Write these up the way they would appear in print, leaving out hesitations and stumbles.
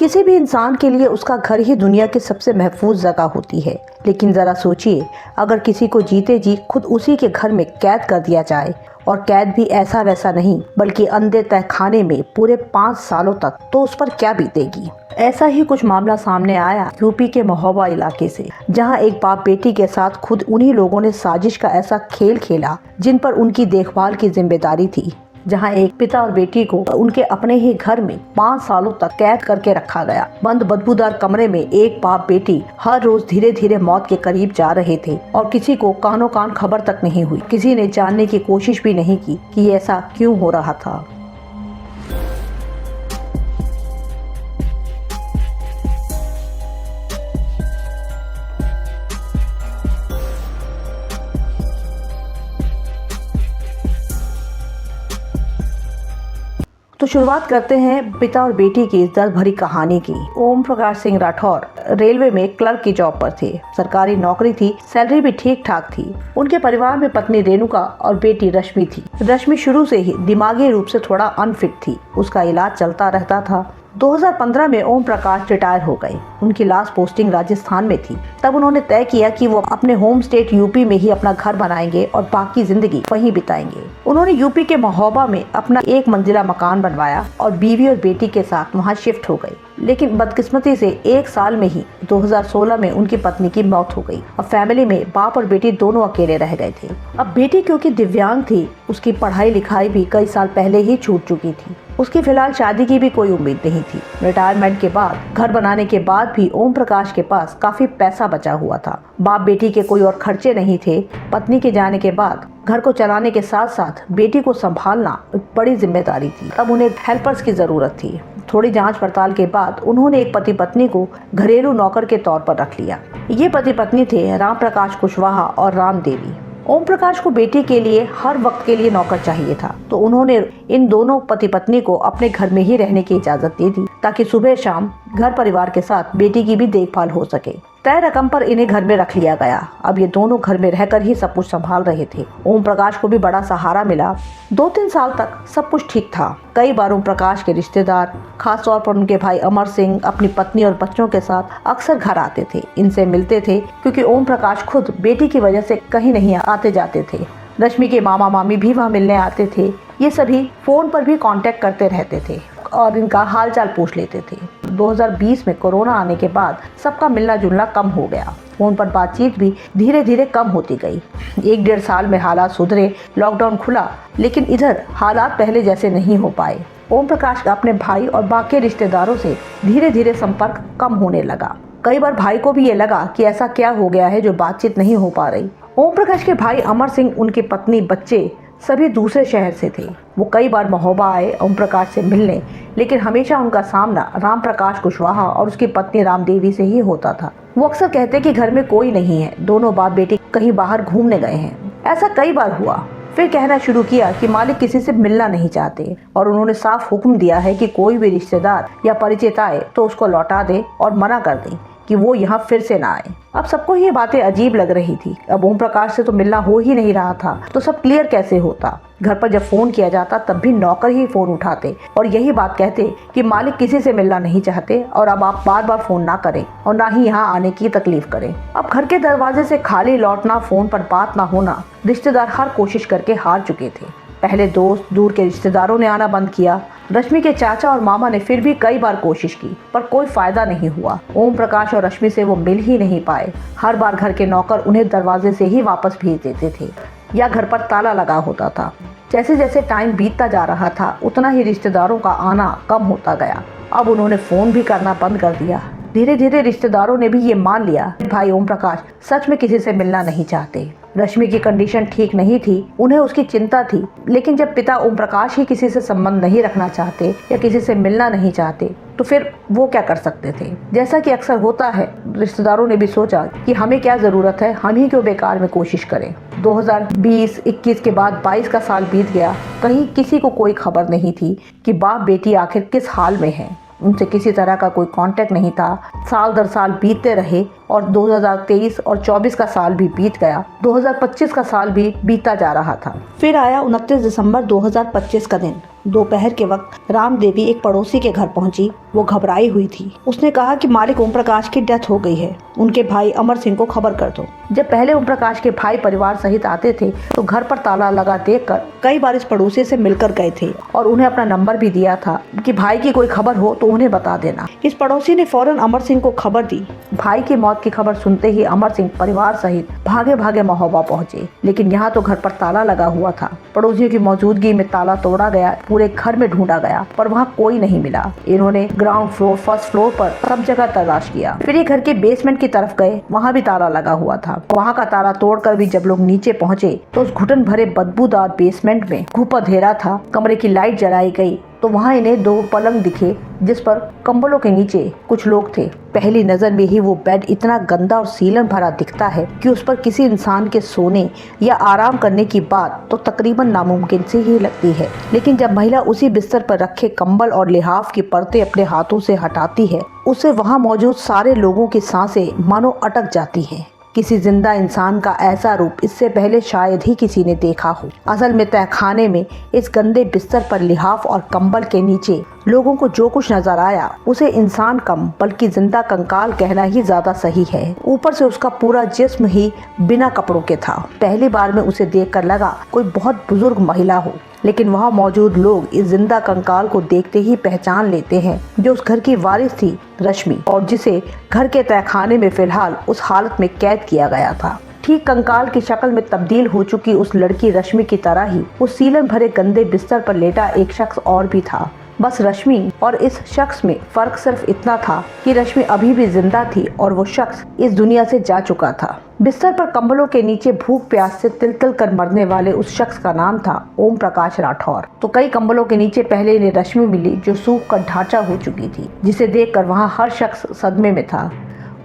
किसी भी इंसान के लिए उसका घर ही दुनिया की सबसे महफूज जगह होती है। लेकिन ज़रा सोचिए, अगर किसी को जीते जी खुद उसी के घर में कैद कर दिया जाए, और कैद भी ऐसा वैसा नहीं बल्कि अंधे तहखाने में पूरे 5 सालों तक, तो उस पर क्या बीतेगी। ऐसा ही कुछ मामला सामने आया यूपी के महोबा इलाके से, जहां एक बाप बेटी के साथ खुद उन्हीं लोगों ने साजिश का ऐसा खेल खेला जिन पर उनकी देखभाल की जिम्मेदारी थी। जहां एक पिता और बेटी को उनके अपने ही घर में 5 सालों तक कैद करके रखा गया। बंद बदबूदार कमरे में एक बाप बेटी हर रोज धीरे धीरे मौत के करीब जा रहे थे और किसी को कानों कान खबर तक नहीं हुई। किसी ने जानने की कोशिश भी नहीं की कि ऐसा क्यों हो रहा था। तो शुरुआत करते हैं पिता और बेटी की इस दर्द भरी कहानी की। ओम प्रकाश सिंह राठौर रेलवे में क्लर्क की जॉब पर थे। सरकारी नौकरी थी, सैलरी भी ठीक ठाक थी। उनके परिवार में पत्नी रेणुका और बेटी रश्मि थी। रश्मि शुरू से ही दिमागी रूप से थोड़ा अनफिट थी। उसका इलाज चलता रहता था। 2015 में ओम प्रकाश रिटायर हो गए। उनकी लास्ट पोस्टिंग राजस्थान में थी। तब उन्होंने तय किया कि वो अपने होम स्टेट यूपी में ही अपना घर बनाएंगे और बाकी जिंदगी वहीं बिताएंगे। उन्होंने यूपी के महोबा में अपना 1 मंजिला मकान बनवाया और बीवी और बेटी के साथ वहां शिफ्ट हो गए। लेकिन बदकिस्मती से 1 साल में ही 2016 में उनकी पत्नी की मौत हो गई। अब फैमिली में बाप और बेटी दोनों अकेले रह गए थे। अब बेटी क्योंकि दिव्यांग थी, उसकी पढ़ाई लिखाई भी कई साल पहले ही छूट चुकी थी। उसकी फिलहाल शादी की भी कोई उम्मीद नहीं थी। रिटायरमेंट के बाद, घर बनाने के बाद भी ओम प्रकाश के पास काफी पैसा बचा हुआ था। बाप बेटी के कोई और खर्चे नहीं थे। पत्नी के जाने के बाद घर को चलाने के साथ साथ बेटी को संभालना एक बड़ी जिम्मेदारी थी। अब उन्हें हेल्पर्स की जरूरत थी। थोड़ी जांच पड़ताल के बाद उन्होंने एक पति पत्नी को घरेलू नौकर के तौर पर रख लिया। ये पति पत्नी थे राम प्रकाश कुशवाहा और राम देवी। ओम प्रकाश को बेटी के लिए हर वक्त के लिए नौकर चाहिए था, तो उन्होंने इन दोनों पति पत्नी को अपने घर में ही रहने की इजाजत दे दी, ताकि सुबह शाम घर परिवार के साथ बेटी की भी देखभाल हो सके। तय रकम पर इन्हें घर में रख लिया गया। अब ये दोनों घर में रहकर ही सब कुछ संभाल रहे थे। ओम प्रकाश को भी बड़ा सहारा मिला। 2-3 साल तक सब कुछ ठीक था। कई बार ओम प्रकाश के रिश्तेदार, खास तौर पर उनके भाई अमर सिंह, अपनी पत्नी और बच्चों के साथ अक्सर घर आते थे, इनसे मिलते थे, क्योंकि ओम प्रकाश खुद बेटी की वजह से कहीं नहीं आते जाते थे। रश्मि के मामा मामी भी वहाँ मिलने आते थे। ये सभी फोन पर भी कांटेक्ट करते रहते थे और इनका हालचाल पूछ लेते थे। 2020 में कोरोना आने के बाद सबका मिलना जुलना कम हो गया। फोन पर बातचीत भी धीरे धीरे कम होती गई। 1-1.5 साल में हालात सुधरे, लॉकडाउन खुला, लेकिन इधर हालात पहले जैसे नहीं हो पाए। ओम प्रकाश का अपने भाई और बाकी रिश्तेदारों से धीरे धीरे संपर्क कम होने लगा। कई बार भाई को भी ये लगा कि ऐसा क्या हो गया है जो बातचीत नहीं हो पा रही। ओम प्रकाश के भाई अमर सिंह, उनकी पत्नी, बच्चे सभी दूसरे शहर से थे। वो कई बार महोबा आए ओम प्रकाश से मिलने, लेकिन हमेशा उनका सामना राम प्रकाश कुशवाहा और उसकी पत्नी राम देवी से ही होता था। वो अक्सर कहते कि घर में कोई नहीं है, दोनों बाप बेटी कहीं बाहर घूमने गए हैं। ऐसा कई बार हुआ। फिर कहना शुरू किया कि मालिक किसी से मिलना नहीं चाहते और उन्होंने साफ हुक्म दिया है कि कोई भी रिश्तेदार या परिचित आए तो उसको लौटा दे और मना कर दे कि वो यहाँ फिर से ना आए। अब सबको ये बातें अजीब लग रही थी। अब ओम प्रकाश से तो मिलना हो ही नहीं रहा था, तो सब क्लियर कैसे होता। घर पर जब फोन किया जाता तब भी नौकर ही फोन उठाते और यही बात कहते कि मालिक किसी से मिलना नहीं चाहते और अब आप बार बार फोन ना करें और ना ही यहाँ आने की तकलीफ करें। अब घर के दरवाजे से खाली लौटना, फोन पर बात ना होना, रिश्तेदार हर कोशिश करके हार चुके थे। पहले दोस्त, दूर के रिश्तेदारों ने आना बंद किया। रश्मि के चाचा और मामा ने फिर भी कई बार कोशिश की, पर कोई फायदा नहीं हुआ। ओम प्रकाश और रश्मि से वो मिल ही नहीं पाए। हर बार घर के नौकर उन्हें दरवाजे से ही वापस भेज देते थे या घर पर ताला लगा होता था। जैसे जैसे टाइम बीतता जा रहा था, उतना ही रिश्तेदारों का आना कम होता गया। अब उन्होंने फोन भी करना बंद कर दिया। धीरे धीरे रिश्तेदारों ने भी ये मान लिया भाई ओम प्रकाश सच में किसी से मिलना नहीं चाहते। रश्मि की कंडीशन ठीक नहीं थी, उन्हें उसकी चिंता थी, लेकिन जब पिता ओम प्रकाश ही किसी से संबंध नहीं रखना चाहते या किसी से मिलना नहीं चाहते, तो फिर वो क्या कर सकते थे। जैसा कि अक्सर होता है, रिश्तेदारों ने भी सोचा कि हमें क्या जरूरत है, हम ही क्यों बेकार में कोशिश करें। 2020-21 के बाद 22 का साल बीत गया। कहीं किसी को कोई खबर नहीं थी कि बाप बेटी आखिर किस हाल में है। उनसे किसी तरह का कोई कांटेक्ट नहीं था। साल दर साल बीतते रहे और 2023 और 24 का साल भी बीत गया। 2025 का साल भी बीतता जा रहा था। फिर आया 29 दिसंबर 2025 का दिन दोपहर के वक्त राम देवी एक पड़ोसी के घर पहुंची। वो घबराई हुई थी। उसने कहा कि मालिक ओम प्रकाश की डेथ हो गई है, उनके भाई अमर सिंह को खबर कर दो। जब पहले ओम प्रकाश के भाई परिवार सहित आते थे तो घर पर ताला लगा देखकर कई बार इस पड़ोसी से मिलकर गए थे और उन्हें अपना नंबर भी दिया था कि भाई की कोई खबर हो तो उन्हें बता देना। इस पड़ोसी ने फौरन अमर सिंह को खबर दी। भाई की मौत की खबर सुनते ही अमर सिंह परिवार सहित भागे भागे महोबा पहुंचे, लेकिन यहाँ तो घर पर ताला लगा हुआ था। पड़ोसियों की मौजूदगी में ताला तोड़ा गया, पूरे घर में ढूंढा गया पर वहाँ कोई नहीं मिला। इन्होंने ग्राउंड फ्लोर, फर्स्ट फ्लोर पर सब जगह तलाश किया। फिर ये घर के बेसमेंट की तरफ गए, वहाँ भी ताला लगा हुआ था। वहाँ का ताला तोड़कर भी जब लोग नीचे पहुँचे तो उस घुटन भरे बदबूदार बेसमेंट में खूब अंधेरा था। कमरे की लाइट जलाई गई तो वहाँ इन्हें 2 पलंग दिखे जिस पर कंबलों के नीचे कुछ लोग थे। पहली नजर में ही वो बेड इतना गंदा और सीलन भरा दिखता है कि उस पर किसी इंसान के सोने या आराम करने की बात तो तकरीबन नामुमकिन सी ही लगती है। लेकिन जब महिला उसी बिस्तर पर रखे कंबल और लिहाफ की परतें अपने हाथों से हटाती है, उसे वहाँ मौजूद सारे लोगों की सांसें मानो अटक जाती हैं। किसी जिंदा इंसान का ऐसा रूप इससे पहले शायद ही किसी ने देखा हो। असल में तहखाने में इस गंदे बिस्तर पर लिहाफ और कंबल के नीचे लोगों को जो कुछ नजर आया उसे इंसान कम बल्कि जिंदा कंकाल कहना ही ज्यादा सही है। ऊपर से उसका पूरा जिस्म ही बिना कपड़ों के था। पहली बार में उसे देखकर लगा कोई बहुत बुजुर्ग महिला हो, लेकिन वहाँ मौजूद लोग इस जिंदा कंकाल को देखते ही पहचान लेते हैं जो उस घर की वारिस थी, रश्मि, और जिसे घर के तहखाने में फिलहाल उस हालत में कैद किया गया था। ठीक कंकाल की शक्ल में तब्दील हो चुकी उस लड़की रश्मि की तरह ही उस सीलन भरे गंदे बिस्तर पर लेटा एक शख्स और भी था। बस रश्मि और इस शख्स में फर्क सिर्फ इतना था कि रश्मि अभी भी जिंदा थी और वो शख्स इस दुनिया से जा चुका था। बिस्तर पर कंबलों के नीचे भूख प्यास से तिल-तिल कर मरने वाले उस शख्स का नाम था ओम प्रकाश राठौर। तो कई कंबलों के नीचे पहले इन्हें रश्मि मिली जो सूख कर ढांचा हो चुकी थी, जिसे देखकर वहाँ हर शख्स सदमे में था।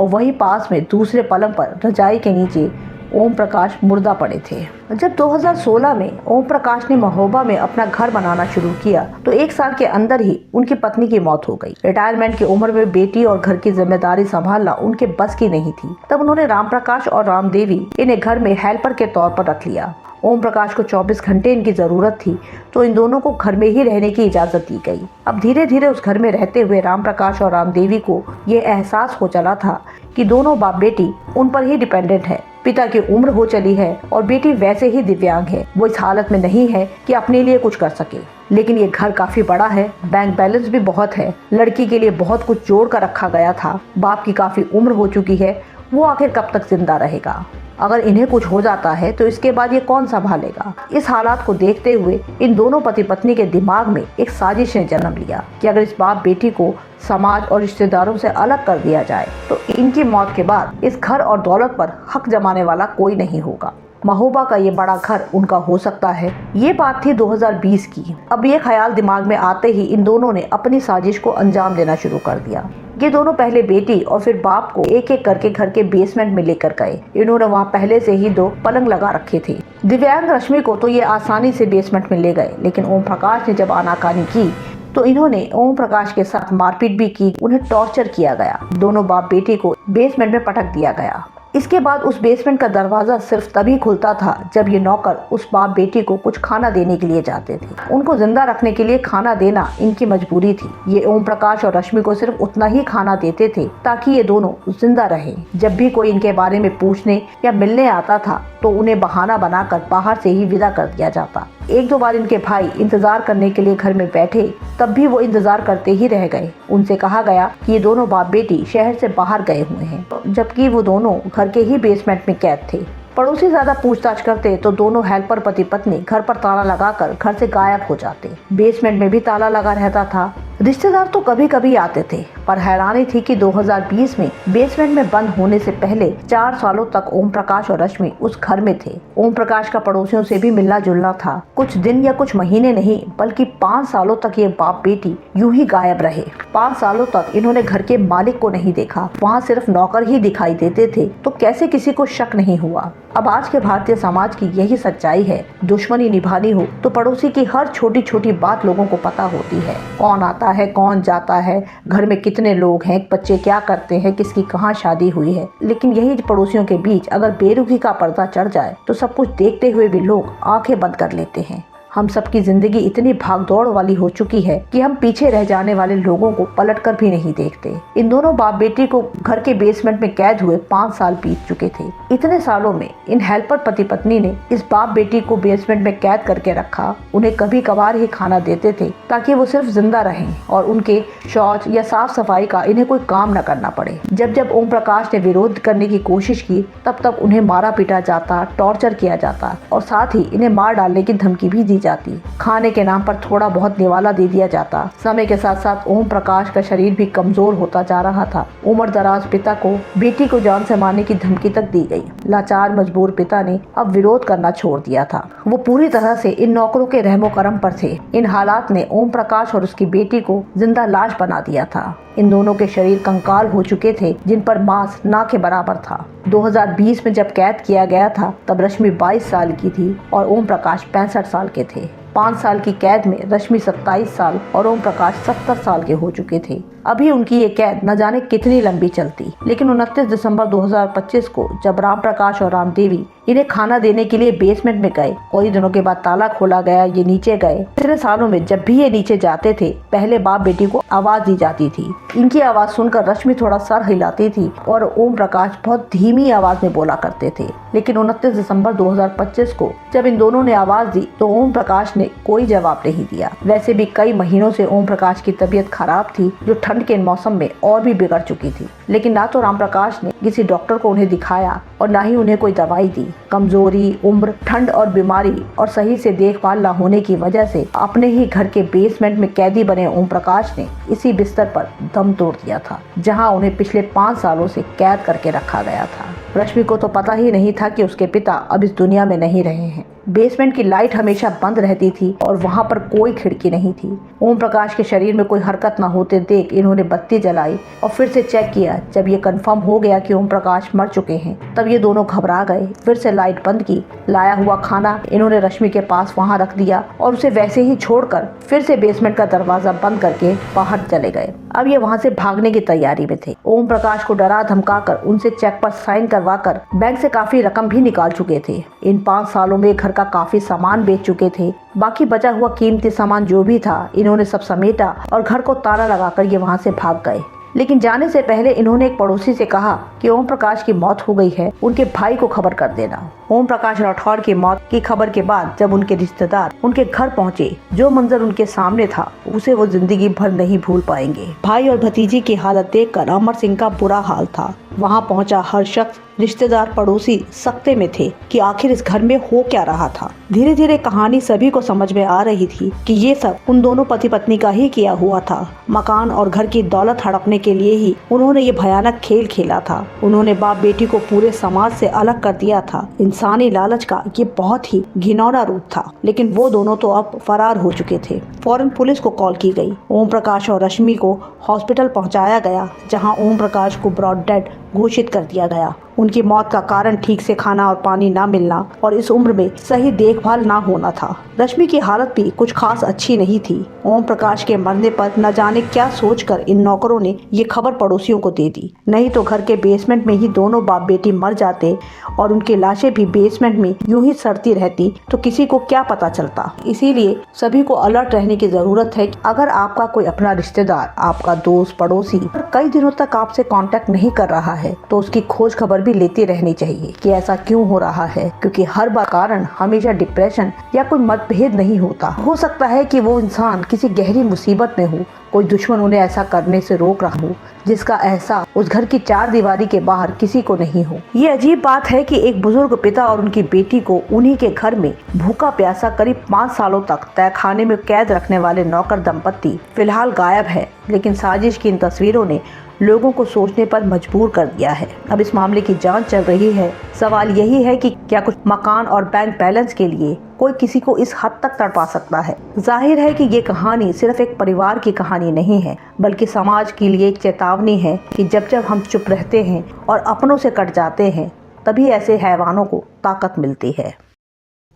और वहीं पास में दूसरे पलंग पर रजाई के नीचे ओम प्रकाश मुर्दा पड़े थे। जब 2016 में ओम प्रकाश ने महोबा में अपना घर बनाना शुरू किया तो 1 साल के अंदर ही उनकी पत्नी की मौत हो गई। रिटायरमेंट की उम्र में बेटी और घर की जिम्मेदारी संभालना उनके बस की नहीं थी। तब उन्होंने राम प्रकाश और राम देवी इन्हें घर में हेल्पर के तौर पर रख लिया। ओम प्रकाश को 24 घंटे इनकी जरूरत थी तो इन दोनों को घर में ही रहने की इजाजत दी गई। अब धीरे धीरे उस घर में रहते हुए राम प्रकाश और राम देवी को ये एहसास हो चला था कि दोनों बाप बेटी उन पर ही डिपेंडेंट है। पिता की उम्र हो चली है और बेटी वैसे ही दिव्यांग है। वो इस हालत में नहीं है कि अपने लिए कुछ कर सके। लेकिन ये घर काफी बड़ा है, बैंक बैलेंस भी बहुत है, लड़की के लिए बहुत कुछ जोड़ कर रखा गया था। बाप की काफी उम्र हो चुकी है, वो आखिर कब तक जिंदा रहेगा? अगर इन्हें कुछ हो जाता है तो इसके बाद ये कौन संभालेगा? इस हालात को देखते हुए इन दोनों पति पत्नी के दिमाग में एक साजिश ने जन्म लिया कि अगर इस बाप बेटी को समाज और रिश्तेदारों से अलग कर दिया जाए तो इनकी मौत के बाद इस घर और दौलत पर हक जमाने वाला कोई नहीं होगा। महोबा का ये बड़ा घर उनका हो सकता है। ये बात थी 2020 की। अब ये ख्याल दिमाग में आते ही इन दोनों ने अपनी साजिश को अंजाम देना शुरू कर दिया। ये दोनों पहले बेटी और फिर बाप को एक एक करके घर के बेसमेंट में लेकर गए। इन्होंने वहाँ पहले से ही 2 पलंग लगा रखे थे। दिव्यांग रश्मि को तो ये आसानी से बेसमेंट में ले गए, लेकिन ओम प्रकाश ने जब आनाकानी की तो इन्होंने ओम प्रकाश के साथ मारपीट भी की। उन्हें टॉर्चर किया गया। दोनों बाप बेटी को बेसमेंट में पटक दिया गया। इसके बाद उस बेसमेंट का दरवाजा सिर्फ तभी खुलता था जब ये नौकर उस बाप बेटी को कुछ खाना देने के लिए जाते थे। उनको जिंदा रखने के लिए खाना देना इनकी मजबूरी थी। ये ओम प्रकाश और रश्मि को सिर्फ उतना ही खाना देते थे ताकि ये दोनों जिंदा रहें। जब भी कोई इनके बारे में पूछने या मिलने आता था तो उन्हें बहाना बनाकर बाहर से ही विदा कर दिया जाता। 1-2 बार इनके भाई इंतजार करने के लिए घर में बैठे, तब भी वो इंतजार करते ही रह गए। उनसे कहा गया कि ये दोनों बाप बेटी शहर से बाहर गए हुए हैं, जबकि वो दोनों घर के ही बेसमेंट में कैद थे। पड़ोसी ज्यादा पूछताछ करते तो दोनों हेल्पर पति पत्नी घर पर ताला लगाकर घर से गायब हो जाते। बेसमेंट में भी ताला लगा रहता था। रिश्तेदार तो कभी कभी आते थे, पर हैरानी थी कि 2020 में बेसमेंट में बंद होने से पहले 4 सालों तक ओम प्रकाश और रश्मि उस घर में थे। ओम प्रकाश का पड़ोसियों से भी मिलना जुलना था। कुछ दिन या कुछ महीने नहीं बल्कि 5 सालों तक ये बाप बेटी यूं ही गायब रहे। 5 सालों तक इन्होंने घर के मालिक को नहीं देखा। वहाँ सिर्फ नौकर ही दिखाई देते थे, तो कैसे किसी को शक नहीं हुआ? अब आज के भारतीय समाज की यही सच्चाई है। दुश्मनी निभानी हो तो पड़ोसी की हर छोटी छोटी बात लोगों को पता होती है। कौन आता है, कौन जाता है, घर में कितने लोग हैं, बच्चे क्या करते हैं, किसकी कहाँ शादी हुई है। लेकिन यही पड़ोसियों के बीच अगर बेरुखी का पर्दा चढ़ जाए तो सब कुछ देखते हुए भी लोग आंखें बंद कर लेते हैं। हम सबकी जिंदगी इतनी भागदौड़ वाली हो चुकी है कि हम पीछे रह जाने वाले लोगों को पलटकर भी नहीं देखते। इन दोनों बाप बेटी को घर के बेसमेंट में कैद हुए 5 साल बीत चुके थे। इतने सालों में इन हेल्पर पति पत्नी ने इस बाप बेटी को बेसमेंट में कैद करके रखा। उन्हें कभी कभार ही खाना देते थे ताकि वो सिर्फ जिंदा रहें और उनके शौच या साफ सफाई का इन्हें कोई काम न करना पड़े। जब जब ओम प्रकाश ने विरोध करने की कोशिश की तब तब उन्हें मारा पीटा जाता, टॉर्चर किया जाता और साथ ही इन्हें मार डालने की धमकी भी दी जाती। खाने के नाम पर थोड़ा बहुत निवाला दे दिया जाता। समय के साथ साथ ओम प्रकाश का शरीर भी कमजोर होता जा रहा था। उम्र दराज पिता को बेटी को जान से मारने की धमकी तक दी गई। लाचार मजबूर पिता ने अब विरोध करना छोड़ दिया था। वो पूरी तरह से इन नौकरों के रहमो करम पर थे। इन हालात ने ओम प्रकाश और उसकी बेटी को जिंदा लाश बना दिया था। इन दोनों के शरीर कंकाल हो चुके थे, जिन पर मांस ना के बराबर था। 2020 में जब कैद किया गया था तब रश्मि 22 साल की थी और ओम प्रकाश 65 साल के थे। 5 साल की कैद में रश्मि 27 साल और ओम प्रकाश 70 साल के हो चुके थे। अभी उनकी ये कैद न जाने कितनी लंबी चलती, लेकिन 29 दिसंबर 2025 को जब राम प्रकाश और राम देवी इन्हें खाना देने के लिए बेसमेंट में गए, कई दिनों के बाद ताला खोला गया, ये नीचे गए। पिछले सालों में जब भी ये नीचे जाते थे पहले बाप बेटी को आवाज दी जाती थी। इनकी आवाज सुनकर रश्मि थोड़ा सर हिलाती थी और ओम प्रकाश बहुत धीमी आवाज में बोला करते थे। लेकिन 29 दिसंबर 2025 को जब इन दोनों ने आवाज दी तो ओम प्रकाश ने कोई जवाब नहीं दिया। वैसे भी कई महीनों से ओम प्रकाश की तबीयत खराब थी, जो ठंड के मौसम में और भी बिगड़ चुकी थी। लेकिन ना तो राम प्रकाश ने किसी डॉक्टर को उन्हें दिखाया और ना ही उन्हें कोई दवाई दी। कमजोरी, उम्र, ठंड और बीमारी और सही से देखभाल न होने की वजह से अपने ही घर के बेसमेंट में कैदी बने ओम प्रकाश ने इसी बिस्तर पर दम तोड़ दिया था, जहां उन्हें पिछले 5 सालों से कैद करके रखा गया था। रश्मि को तो पता ही नहीं था कि उसके पिता अब इस दुनिया में नहीं रहे हैं। बेसमेंट की लाइट हमेशा बंद रहती थी और वहां पर कोई खिड़की नहीं थी। ओम प्रकाश के शरीर में कोई हरकत न होते देख इन्होंने बत्ती जलाई और फिर से चेक किया। जब ये कंफर्म हो गया कि ओम प्रकाश मर चुके हैं तब ये दोनों घबरा गए। फिर से लाइट बंद की। लाया हुआ खाना इन्होंने रश्मि के पास वहां रख दिया और उसे वैसे ही छोड़कर फिर से बेसमेंट का दरवाजा बंद करके बाहर चले गए। अब ये वहां से भागने की तैयारी में थे। ओम प्रकाश को डरा धमकाकर उनसे चेक पर साइन करवाकर बैंक से काफी रकम भी निकाल चुके थे। इन 5 सालों में घर का काफी सामान बेच चुके थे। बाकी बचा हुआ कीमती सामान जो भी था इन्होंने सब समेटा और घर को ताला लगाकर ये वहां से भाग गए। लेकिन जाने से पहले इन्होंने एक पड़ोसी से कहा कि ओम प्रकाश की मौत हो गई है, उनके भाई को खबर कर देना। ओम प्रकाश राठौर की मौत की खबर के बाद जब उनके रिश्तेदार उनके घर पहुंचे, जो मंजर उनके सामने था उसे वो जिंदगी भर नहीं भूल पाएंगे। भाई और भतीजी की हालत देखकर अमर सिंह का बुरा हाल था। वहां पहुंचा हर शख्स, रिश्तेदार, पड़ोसी सकते में थे कि आखिर इस घर में हो क्या रहा था। धीरे धीरे कहानी सभी को समझ में आ रही थी कि ये सब उन दोनों पति पत्नी का ही किया हुआ था। मकान और घर की दौलत हड़पने के लिए ही उन्होंने ये भयानक खेल खेला था। उन्होंने बाप बेटी को पूरे समाज से अलग कर दिया था। इंसानी लालच का ये बहुत ही घिनौना रूप था। लेकिन वो दोनों तो अब फरार हो चुके थे। फौरन पुलिस को कॉल की गई। ओम प्रकाश और रश्मि को हॉस्पिटल पहुंचाया गया, जहां ओम प्रकाश को ब्रॉड डेड घोषित कर दिया गया। उनकी मौत का कारण ठीक से खाना और पानी ना मिलना और इस उम्र में सही देखभाल ना होना था। रश्मि की हालत भी कुछ खास अच्छी नहीं थी। ओम प्रकाश के मरने पर न जाने क्या सोचकर इन नौकरों ने ये खबर पड़ोसियों को दे दी। नहीं तो घर के बेसमेंट में ही दोनों बाप बेटी मर जाते और उनकी लाशें भी बेसमेंट में यूं ही सड़ती रहती तो किसी को क्या पता चलता। इसीलिए सभी को अलर्ट रहने की जरूरत है कि अगर आपका कोई अपना रिश्तेदार, आपका दोस्त, पड़ोसी कई दिनों तक आपसे कांटेक्ट नहीं कर रहा है तो उसकी खोज खबर भी लेती रहनी चाहिए कि ऐसा क्यों हो रहा है, क्योंकि हर बार कारण हमेशा डिप्रेशन या कोई मतभेद नहीं होता। हो सकता है कि वो इंसान किसी गहरी मुसीबत में हो, कोई दुश्मन उन्हें ऐसा करने से रोक रहा हो जिसका एहसास उस घर की 4 दीवारी के बाहर किसी को नहीं हो। ये अजीब बात है कि एक बुजुर्ग पिता और उनकी बेटी को उन्हीं के घर में भूखा प्यासा करीब 5 सालों तक तहखाने में कैद रखने वाले नौकर दंपत्ति फिलहाल गायब है। लेकिन साजिश की इन तस्वीरों ने लोगों को सोचने पर मजबूर कर दिया है। अब इस मामले की जांच चल रही है। सवाल यही है कि क्या कुछ मकान और बैंक बैलेंस के लिए कोई किसी को इस हद तक तड़पा सकता है। जाहिर है कि ये कहानी सिर्फ एक परिवार की कहानी नहीं है, बल्कि समाज के लिए एक चेतावनी है कि जब जब हम चुप रहते हैं और अपनों से कट जाते हैं तभी ऐसे हैवानों को ताकत मिलती है।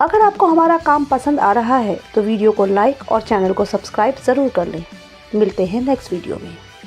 अगर आपको हमारा काम पसंद आ रहा है तो वीडियो को लाइक और चैनल को सब्सक्राइब जरूर कर लें। मिलते हैं नेक्स्ट वीडियो में।